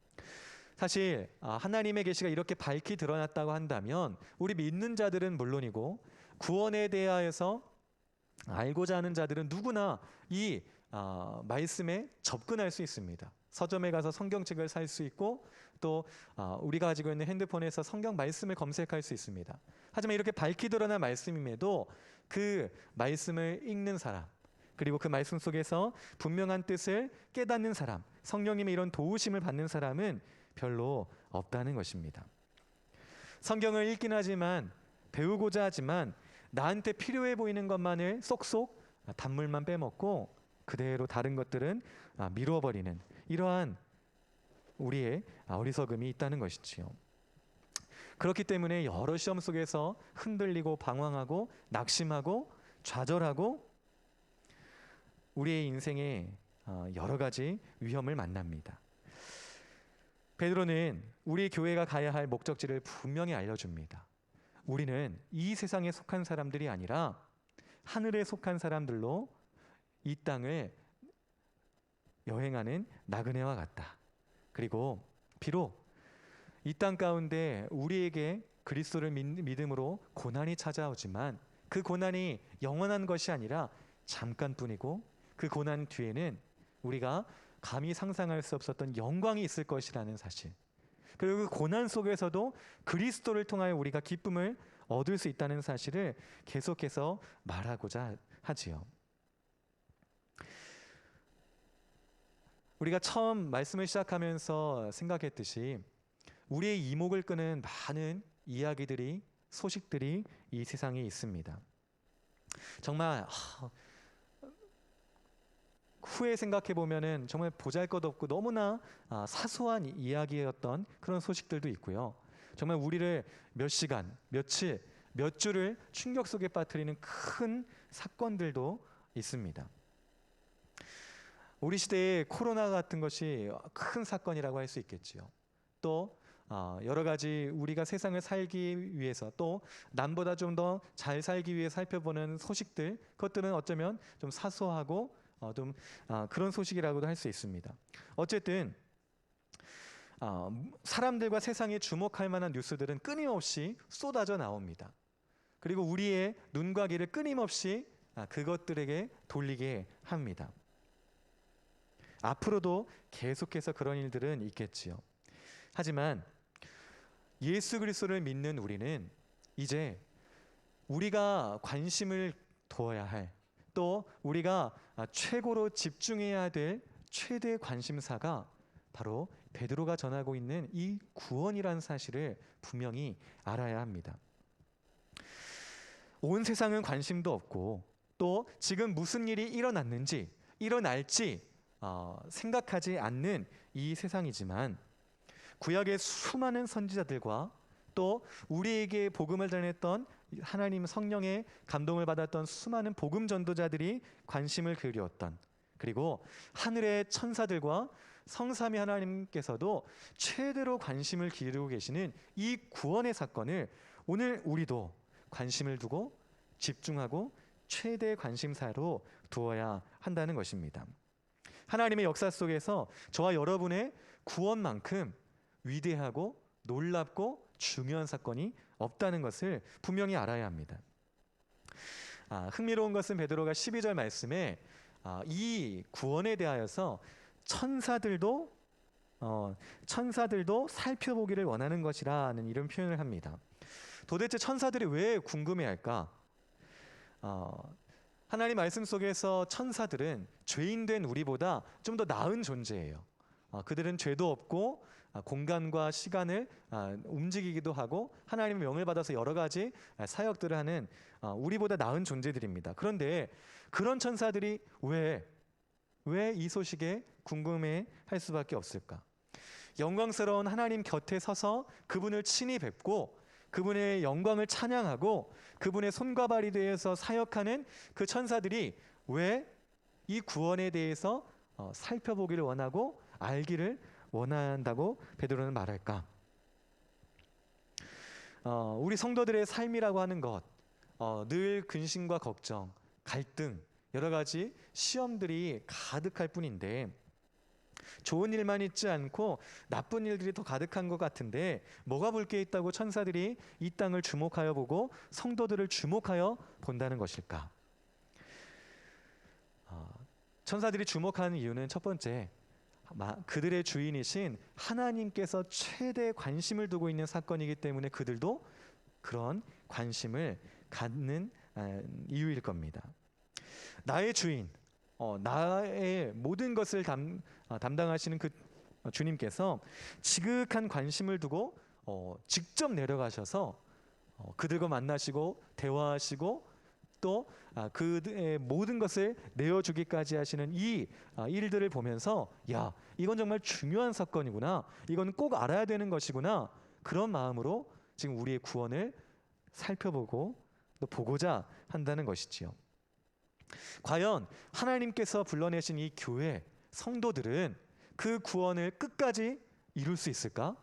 사실 하나님의 계시가 이렇게 밝히 드러났다고 한다면 우리 믿는 자들은 물론이고 구원에 대하여서 알고자 하는 자들은 누구나 이 말씀에 접근할 수 있습니다. 서점에 가서 성경책을 살 수 있고 또 우리가 가지고 있는 핸드폰에서 성경 말씀을 검색할 수 있습니다. 하지만 이렇게 밝히 드러난 말씀임에도 그 말씀을 읽는 사람, 그리고 그 말씀 속에서 분명한 뜻을 깨닫는 사람, 성령님의 이런 도우심을 받는 사람은 별로 없다는 것입니다. 성경을 읽긴 하지만 배우고자 하지만 나한테 필요해 보이는 것만을 쏙쏙 단물만 빼먹고 그대로 다른 것들은 미루어버리는 이러한 우리의 어리석음이 있다는 것이지요. 그렇기 때문에 여러 시험 속에서 흔들리고 방황하고 낙심하고 좌절하고 우리의 인생에 여러 가지 위험을 만납니다. 베드로는 우리 교회가 가야 할 목적지를 분명히 알려줍니다. 우리는 이 세상에 속한 사람들이 아니라 하늘에 속한 사람들로 이 땅을 여행하는 나그네와 같다. 그리고 비록 이 땅 가운데 우리에게 그리스도를 믿음으로 고난이 찾아오지만 그 고난이 영원한 것이 아니라 잠깐뿐이고 그 고난 뒤에는 우리가 감히 상상할 수 없었던 영광이 있을 것이라는 사실, 그리고 그 고난 속에서도 그리스도를 통하여 우리가 기쁨을 얻을 수 있다는 사실을 계속해서 말하고자 하지요. 우리가 처음 말씀을 시작하면서 생각했듯이 우리의 이목을 끄는 많은 이야기들이, 소식들이 이 세상에 있습니다. 정말 후에 생각해 보면은 정말 보잘것없고 너무나 사소한 이야기였던 그런 소식들도 있고요. 정말 우리를 몇 시간, 며칠, 몇 주를 충격 속에 빠뜨리는 큰 사건들도 있습니다. 우리 시대에 코로나 같은 것이 큰 사건이라고 할 수 있겠지요. 또 여러 가지 우리가 세상을 살기 위해서 또 남보다 좀 더 잘 살기 위해 살펴보는 소식들, 그것들은 어쩌면 좀 사소하고 좀 그런 소식이라고도 할 수 있습니다. 어쨌든 사람들과 세상에 주목할 만한 뉴스들은 끊임없이 쏟아져 나옵니다. 그리고 우리의 눈과 귀를 끊임없이 그것들에게 돌리게 합니다. 앞으로도 계속해서 그런 일들은 있겠지요. 하지만 예수 그리스도를 믿는 우리는 이제 우리가 관심을 둬야 할, 또 우리가 최고로 집중해야 될 최대 관심사가 바로 베드로가 전하고 있는 이 구원이라는 사실을 분명히 알아야 합니다. 온 세상은 관심도 없고 또 지금 무슨 일이 일어났는지 일어날지 생각하지 않는 이 세상이지만 구약의 수많은 선지자들과 또 우리에게 복음을 전했던 하나님 성령의 감동을 받았던 수많은 복음 전도자들이 관심을 기울였던, 그리고 하늘의 천사들과 성삼위 하나님께서도 최대로 관심을 기울이고 계시는 이 구원의 사건을 오늘 우리도 관심을 두고 집중하고 최대 관심사로 두어야 한다는 것입니다. 하나님의 역사 속에서 저와 여러분의 구원만큼 위대하고 놀랍고 중요한 사건이 없다는 것을 분명히 알아야 합니다. 흥미로운 것은 베드로가 12절 말씀에 이 구원에 대하여서 천사들도 천사들도 살펴보기를 원하는 것이라는 이런 표현을 합니다. 도대체 천사들이 왜 궁금해할까? 하나님 말씀 속에서 천사들은 죄인된 우리보다 좀 더 나은 존재예요. 그들은 죄도 없고 공간과 시간을 움직이기도 하고 하나님의 명을 받아서 여러 가지 사역들을 하는 우리보다 나은 존재들입니다. 그런데 그런 천사들이 왜 이 소식에 궁금해할 수밖에 없을까? 영광스러운 하나님 곁에 서서 그분을 친히 뵙고 그분의 영광을 찬양하고 그분의 손과 발이 되어서 사역하는 그 천사들이 왜 이 구원에 대해서 살펴보기를 원하고 알기를 원한다고 베드로는 말할까? 우리 성도들의 삶이라고 하는 것, 늘 근심과 걱정, 갈등, 여러 가지 시험들이 가득할 뿐인데 좋은 일만 있지 않고 나쁜 일들이 더 가득한 것 같은데 뭐가 볼 게 있다고 천사들이 이 땅을 주목하여 보고 성도들을 주목하여 본다는 것일까? 천사들이 주목하는 이유는 첫 번째, 그들의 주인이신 하나님께서 최대 관심을 두고 있는 사건이기 때문에 그들도 그런 관심을 갖는 이유일 겁니다. 나의 주인, 나의 모든 것을 담당하시는 그 주님께서 지극한 관심을 두고 직접 내려가셔서 그들과 만나시고 대화하시고 또 그의 모든 것을 내어주기까지 하시는 이 일들을 보면서 야, 이건 정말 중요한 사건이구나, 이건 꼭 알아야 되는 것이구나, 그런 마음으로 지금 우리의 구원을 살펴보고 또 보고자 한다는 것이지요. 과연 하나님께서 불러내신 이 교회 성도들은 그 구원을 끝까지 이룰 수 있을까?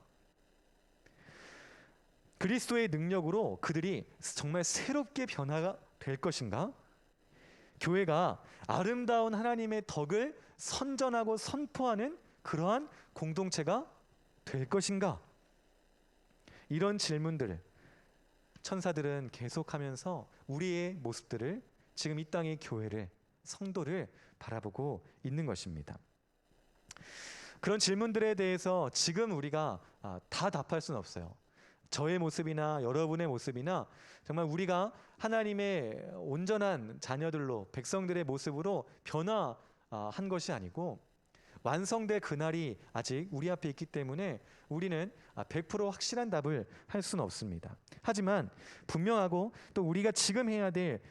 그리스도의 능력으로 그들이 정말 새롭게 변화가 될 것인가? 교회가 아름다운 하나님의 덕을 선전하고 선포하는 그러한 공동체가 될 것인가? 이런 질문들 천사들은 계속하면서 우리의 모습들을, 지금 이 땅의 교회를, 성도를 바라보고 있는 것입니다. 그런 질문들에 대해서 지금 우리가 다 답할 수는 없어요. 저의 모습이나 여러분의 모습이나 정말 우리가 하나님의 온전한 자녀들로, 백성들의 모습으로 변화한 것이 아니고 완성될 그날이 아직 우리 앞에 있기 때문에 우리는 100% 확실한 답을 할 수는 없습니다. 하지만 분명하고 또 우리가 지금 해야 될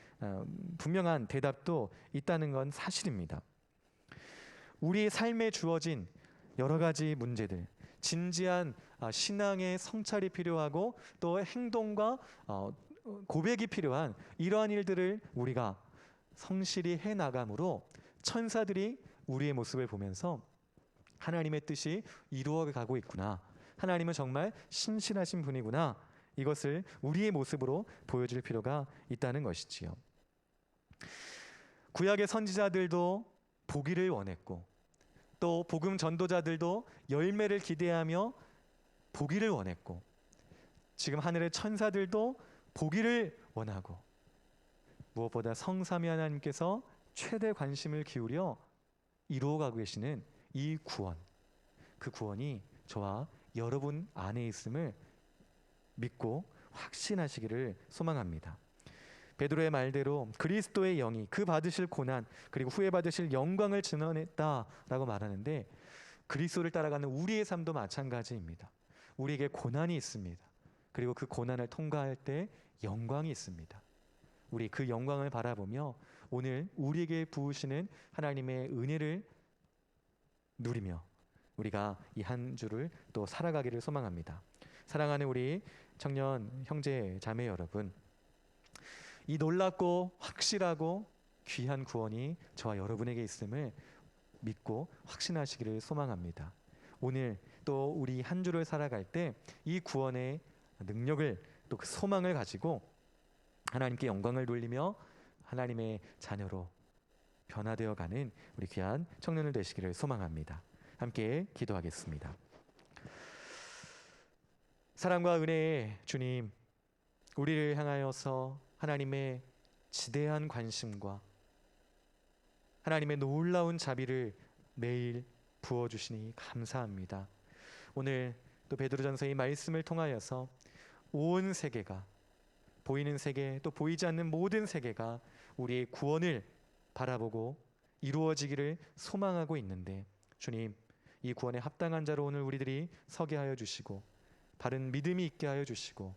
분명한 대답도 있다는 건 사실입니다. 우리의 삶에 주어진 여러 가지 문제들, 진지한 신앙의 성찰이 필요하고 또 행동과 고백이 필요한 이러한 일들을 우리가 성실히 해나감으로 천사들이 우리의 모습을 보면서 하나님의 뜻이 이루어가고 있구나, 하나님은 정말 신실하신 분이구나, 이것을 우리의 모습으로 보여줄 필요가 있다는 것이지요. 구약의 선지자들도 보기를 원했고 또 복음 전도자들도 열매를 기대하며 보기를 원했고 지금 하늘의 천사들도 보기를 원하고 무엇보다 성삼위 하나님께서 최대 관심을 기울여 이루어가고 계시는 이 구원, 그 구원이 저와 여러분 안에 있음을 믿고 확신하시기를 소망합니다. 베드로의 말대로 그리스도의 영이 그 받으실 고난 그리고 후에 받으실 영광을 증언했다라고 말하는데 그리스도를 따라가는 우리의 삶도 마찬가지입니다. 우리에게 고난이 있습니다. 그리고 그 고난을 통과할 때 영광이 있습니다. 우리 그 영광을 바라보며 오늘 우리에게 부으시는 하나님의 은혜를 누리며 우리가 이 한 주를 또 살아가기를 소망합니다. 사랑하는 우리 청년 형제 자매 여러분, 이 놀랍고 확실하고 귀한 구원이 저와 여러분에게 있음을 믿고 확신하시기를 소망합니다. 오늘 또 우리 한 주를 살아갈 때 이 구원의 능력을 또 그 소망을 가지고 하나님께 영광을 돌리며 하나님의 자녀로 변화되어 가는 우리 귀한 청년을 되시기를 소망합니다. 함께 기도하겠습니다. 사랑과 은혜의 주님, 우리를 향하여서 하나님의 지대한 관심과 하나님의 놀라운 자비를 매일 부어주시니 감사합니다. 오늘 또 베드로전서의 말씀을 통하여서 온 세계가, 보이는 세계 또 보이지 않는 모든 세계가 우리의 구원을 바라보고 이루어지기를 소망하고 있는데, 주님, 이 구원에 합당한 자로 오늘 우리들이 서게 하여 주시고 바른 믿음이 있게 하여 주시고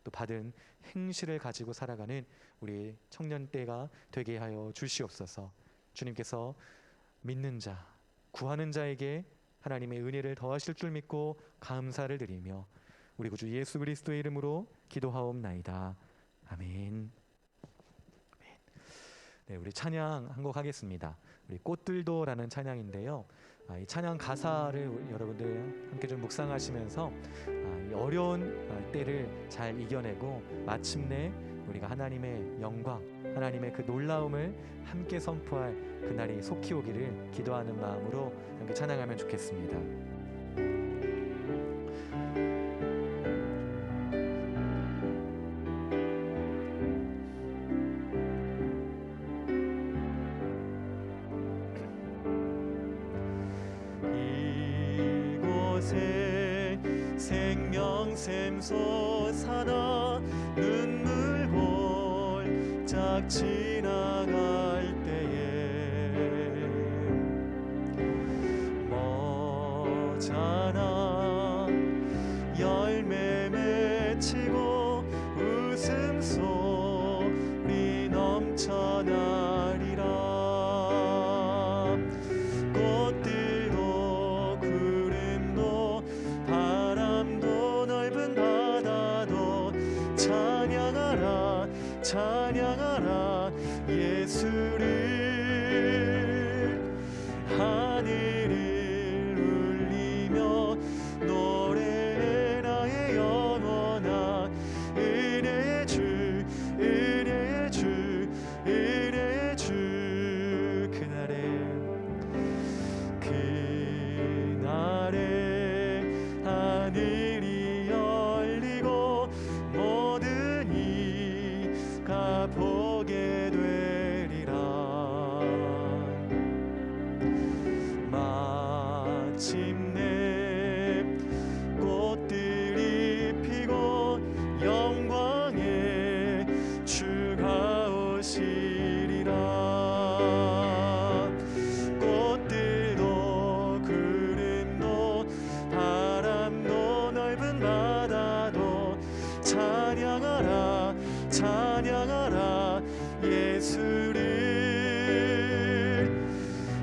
또 바른 행실을 가지고 살아가는 우리 청년 때가 되게 하여 주시옵소서. 주님께서 믿는 자, 구하는 자에게 하나님의 은혜를 더하실 줄 믿고 감사를 드리며 우리 구주 예수 그리스도의 이름으로 기도하옵나이다. 아멘. 네, 우리 찬양 한 곡 하겠습니다. 우리 꽃들도라는 찬양인데요. 이 찬양 가사를 여러분들 함께 좀 묵상하시면서 이 어려운 때를 잘 이겨내고 마침내 우리가 하나님의 영광, 하나님의 그 놀라움을 함께 선포할 그날이 속히 오기를 기도하는 마음으로 함께 찬양하면 좋겠습니다. 이곳에 생명샘 솟아나 눈물 골짝 지나갈 때에 머잖아 열매 맺히고 웃음소리 넘쳐나리라. 꽃들도 구름도 바람도 넓은 바다도 찬양하라 찬양하라 예수를. 하늘을 울리며 노래해 나의 영혼아. 은혜의 주 은혜의 주 은혜의 주. 그날에 하늘이 열리고 모든 이가 보게 되리라. 마침내 꽃들이 피고 영광의 주가 오시리라. 꽃들도 구름도 바람도 넓은 바다도 찬양하라 찬양하라 예수를.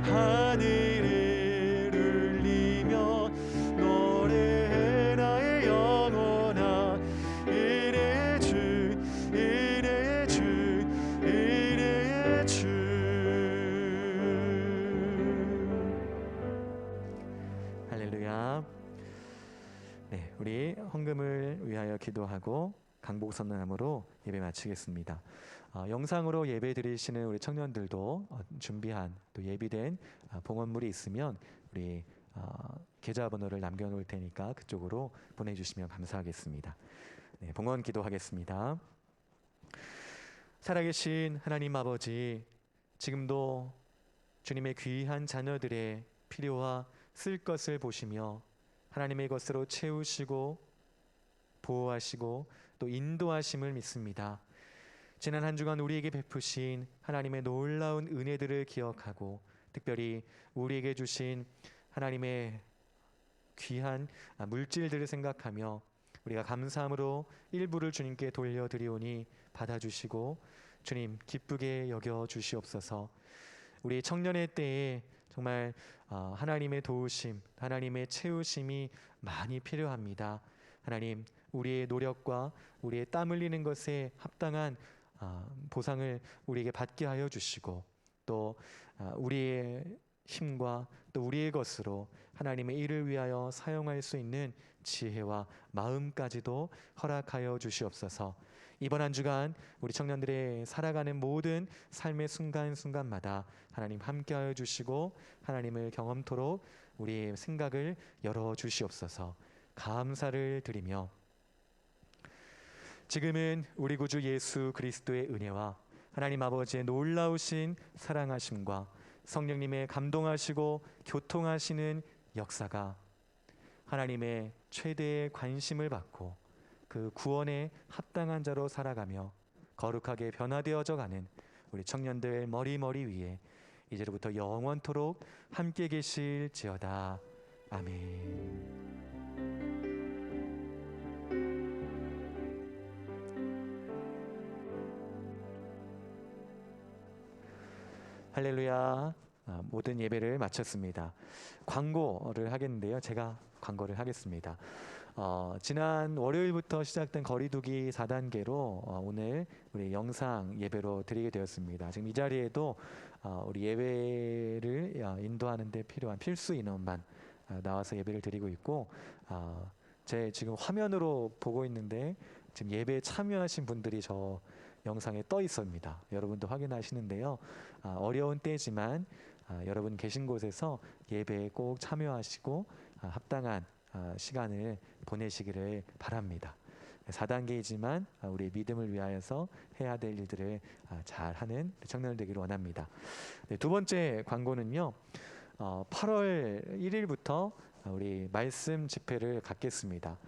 하늘을 울리며 노래해 나의 영혼아. 은혜의 주 은혜의 주 은혜의 주. 할렐루야. 네, 우리 헌금을 위하여 기도하고 강복 선언함으로 예배 마치겠습니다. 영상으로 예배 드리시는 우리 청년들도 준비한 또 예비된 봉헌물이 있으면 우리 계좌번호를 남겨놓을 테니까 그쪽으로 보내주시면 감사하겠습니다. 네, 봉헌 기도하겠습니다. 살아계신 하나님 아버지, 지금도 주님의 귀한 자녀들의 필요와 쓸 것을 보시며 하나님의 것으로 채우시고 보호하시고 또 인도하심을 믿습니다. 지난 한 주간 우리에게 베푸신 하나님의 놀라운 은혜들을 기억하고 특별히 우리에게 주신 하나님의 귀한 물질들을 생각하며 우리가 감사함으로 일부를 주님께 돌려드리오니 받아주시고 주님 기쁘게 여겨 주시옵소서. 우리 청년의 때에 정말 하나님의 도우심, 하나님의 채우심이 많이 필요합니다. 하나님, 우리의 노력과 우리의 땀 흘리는 것에 합당한 보상을 우리에게 받게 하여 주시고 또 우리의 힘과 또 우리의 것으로 하나님의 일을 위하여 사용할 수 있는 지혜와 마음까지도 허락하여 주시옵소서. 이번 한 주간 우리 청년들의 살아가는 모든 삶의 순간순간마다 하나님 함께하여 주시고 하나님을 경험토록 우리의 생각을 열어 주시옵소서. 감사를 드리며 지금은 우리 구주 예수 그리스도의 은혜와 하나님 아버지의 놀라우신 사랑하심과 성령님의 감동하시고 교통하시는 역사가 하나님의 최대의 관심을 받고 그 구원에 합당한 자로 살아가며 거룩하게 변화되어져 가는 우리 청년들 머리 위에 이제로부터 영원토록 함께 계실지어다. 아멘. 할렐루야. 모든 예배를 마쳤습니다. 광고를 하겠는데요. 제가 광고를 하겠습니다. 지난 월요일부터 시작된 거리두기 4단계로 오늘 우리 영상 예배로 드리게 되었습니다. 지금 이 자리에도 우리 예배를 인도하는 데 필요한 필수 인원만 나와서 예배를 드리고 있고, 제 지금 화면으로 보고 있는데 지금 예배에 참여하신 분들이 저 영상에 떠 있습니다. 여러분도 확인하시는데요. 어려운 때지만 여러분 계신 곳에서 예배에 꼭 참여하시고 합당한 시간을 보내시기를 바랍니다. 4단계이지만 우리 믿음을 위하여서 해야 될 일들을 잘하는 청년들 되기를 원합니다. 네, 두 번째 광고는요. 8월 1일부터 우리 말씀 집회를 갖겠습니다.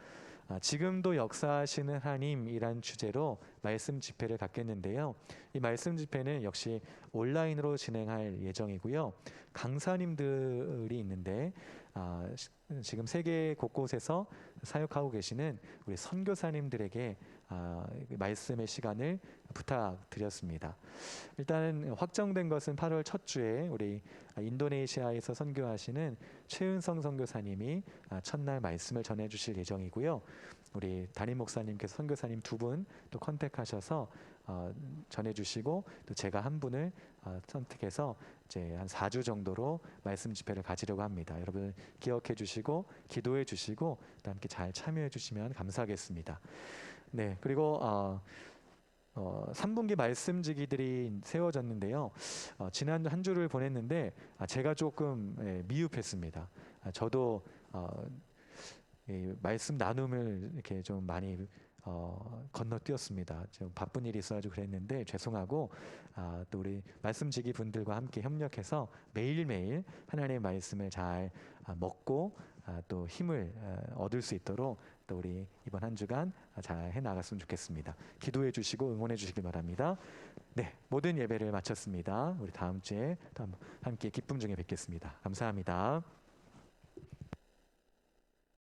지금도 역사하시는 하나님이란 주제로 말씀 집회를 갖겠는데요. 이 말씀 집회는 역시 온라인으로 진행할 예정이고요. 강사님들이 있는데 지금 세계 곳곳에서 사역하고 계시는 우리 선교사님들에게 말씀의 시간을 부탁드렸습니다. 일단 확정된 것은 8월 첫 주에 우리 인도네시아에서 선교하시는 최은성 선교사님이 첫날 말씀을 전해주실 예정이고요. 우리 담임 목사님께서 선교사님 2분 또 컨택하셔서 전해주시고, 또 제가 한 분을 선택해서 이제 한 4주 정도로 말씀 집회를 가지려고 합니다. 여러분 기억해 주시고 기도해 주시고 또 함께 잘 참여해 주시면 감사하겠습니다. 네, 그리고 3분기 말씀지기들이 세워졌는데요. 지난 한 주를 보냈는데 제가 조금 미흡했습니다. 저도 이 말씀 나눔을 이렇게 좀 많이 건너뛰었습니다. 좀 바쁜 일이 있어가지고 그랬는데 죄송하고, 또 우리 말씀지기 분들과 함께 협력해서 매일매일 하나님의 말씀을 잘 먹고 또 힘을 얻을 수 있도록 또 우리 이번 한 주간 잘 해나갔으면 좋겠습니다. 기도해 주시고 응원해 주시기 바랍니다. 네, 모든 예배를 마쳤습니다. 우리 다음 주에 또 함께 기쁨 중에 뵙겠습니다. 감사합니다.